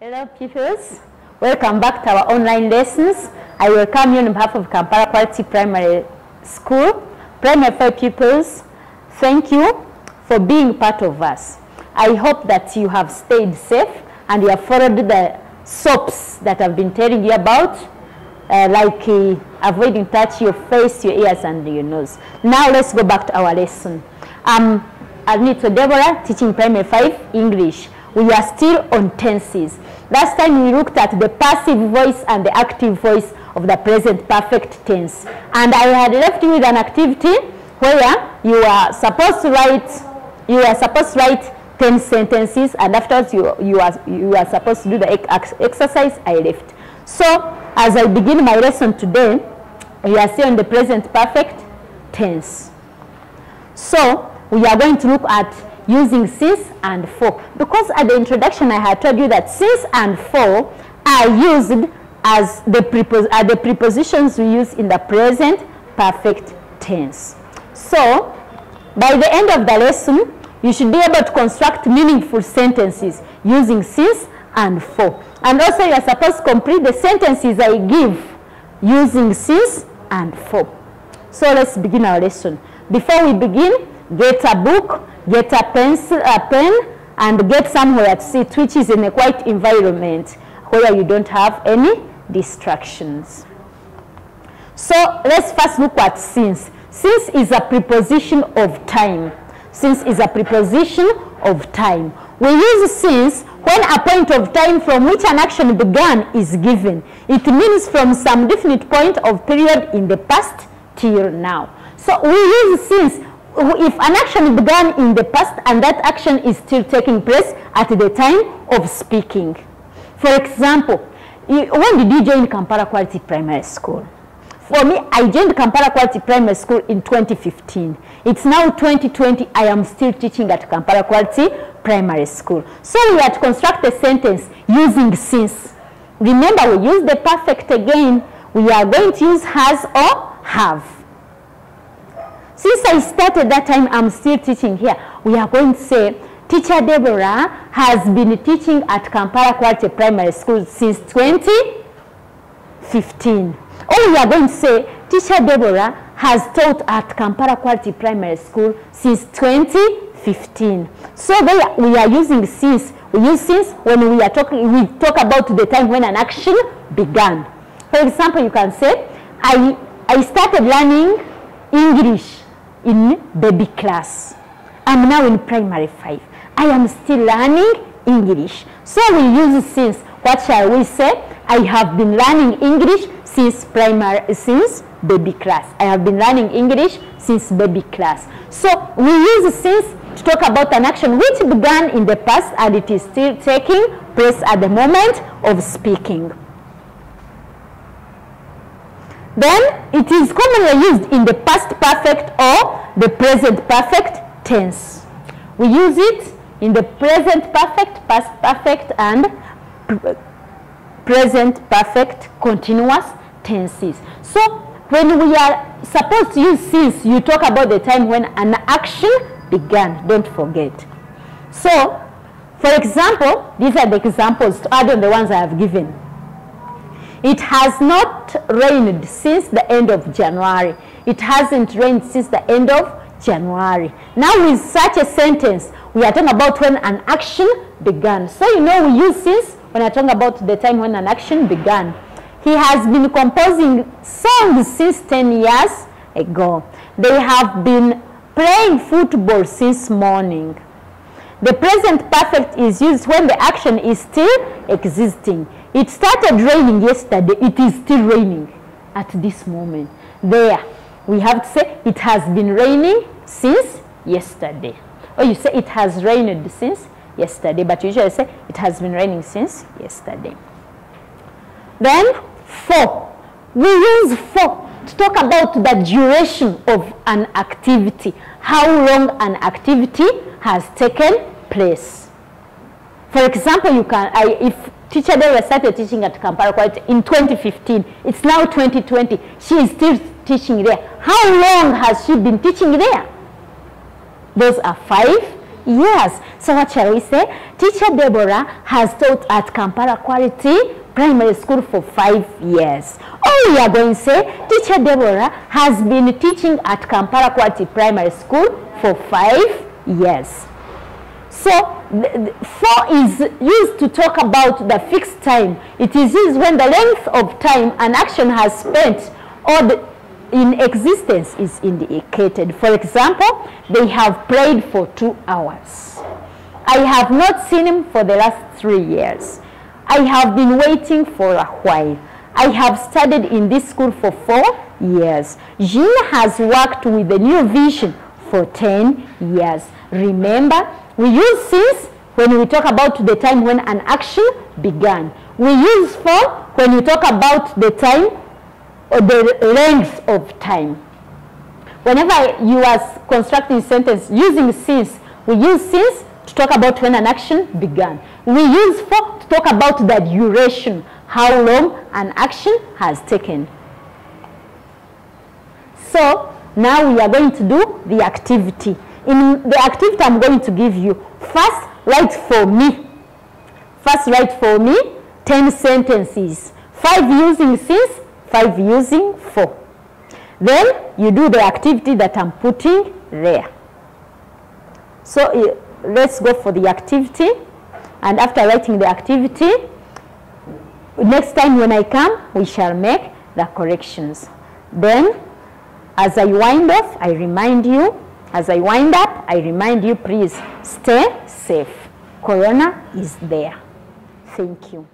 Hello pupils, welcome back to our online lessons. I welcome you on behalf of Kampala Quality Primary School. Primary 5 pupils, thank you for being part of us. I hope that you have stayed safe and you have followed the soaps that I've been telling you about, like avoiding touch your face, your ears and your nose. Now let's go back to our lesson. I'm Untitled Deborah, teaching Primary 5 English. We are still on tenses. Last time we looked at the passive voice and the active voice of the present perfect tense. And I had left you with an activity where you are supposed to write 10 sentences, and afterwards you are supposed to do the exercise I left. So as I begin my lesson today, we are still in the present perfect tense. So we are going to look at using since and for, because at the introduction I had told you that since and for are used as the prepositions we use in the present perfect tense. So by the end of the lesson you should be able to construct meaningful sentences using since and for, and also you are supposed to complete the sentences I give using since and for. So let's begin our lesson. Before we begin, get a book, get a pencil, a pen, and get somewhere to sit, which is in a quiet environment where you don't have any distractions. So let's first look at since. Since is a preposition of time. Since is a preposition of time. We use since when a point of time from which an action began is given. It means from some definite point of period in the past till now. So we use since if an action began in the past and that action is still taking place at the time of speaking. For example, when did you join Kampala Quality Primary School? For me, I joined Kampala Quality Primary School in 2015. It's now 2020. I am still teaching at Kampala Quality Primary School. So we have to construct a sentence using since. Remember, we use the perfect again. We are going to use has or have. Since I started that time, I'm still teaching here. We are going to say, Teacher Deborah has been teaching at Kampala Quality Primary School since 2015. Or we are going to say, Teacher Deborah has taught at Kampala Quality Primary School since 2015. So there we are using since. We use since when we talk about the time when an action began. For example, you can say, I started learning English in baby class. I'm now in primary 5. I am still learning English. So we use since. What shall we say? I have been learning English since baby class. I have been learning English since baby class. So we use since to talk about an action which began in the past and it is still taking place at the moment of speaking. Then it is commonly used in the past perfect or the present perfect tense. We use it in the present perfect, past perfect, and present perfect continuous tenses. So when we are supposed to use since, you talk about the time when an action began. Don't forget. So, for example, these are the examples to add on the ones I have given. It has not rained since the end of January. It hasn't rained since the end of January. Now with such a sentence, we are talking about when an action began. So you know we use since when I talk about the time when an action began. He has been composing songs since 10 years ago. They have been playing football since morning. The present perfect is used when the action is still existing. It started raining yesterday. It is still raining at this moment. There, we have to say it has been raining since yesterday. Or you say it has rained since yesterday, but you usually say it has been raining since yesterday. Then, for. We use for to talk about the duration of an activity, how long an activity has taken place. For example, you can, if Teacher Deborah started teaching at Kampala Quality in 2015, it's now 2020, she is still teaching there. How long has she been teaching there? Those are 5 Yes. So what shall we say? Teacher Deborah has taught at Kampala Quality Primary School for 5 years. Or we are going to say, Teacher Deborah has been teaching at Kampala Quality Primary School for 5 years. So, 4 is used to talk about the fixed time. It is used when the length of time an action has spent or in existence is indicated. For example, they have prayed for 2 hours. I have not seen him for the last 3 years. I have been waiting for a while. I have studied in this school for 4 years. Jean has worked with the New Vision for 10 years. Remember, we use since when we talk about the time when an action began. We use for when we talk about the time or the length of time. Whenever you are constructing a sentence using since, we use since to talk about when an action began. We use for to talk about the duration, how long an action has taken. So now we are going to do the activity. In the activity I'm going to give you, first write for me. First write for me 10 sentences. 5 using since, 5 using for. Then you do the activity that I'm putting there. So let's go for the activity. And after writing the activity, next time when I come, we shall make the corrections. Then, as I wind off, I remind you, as I wind up, I remind you, please stay safe. Corona is there. Thank you.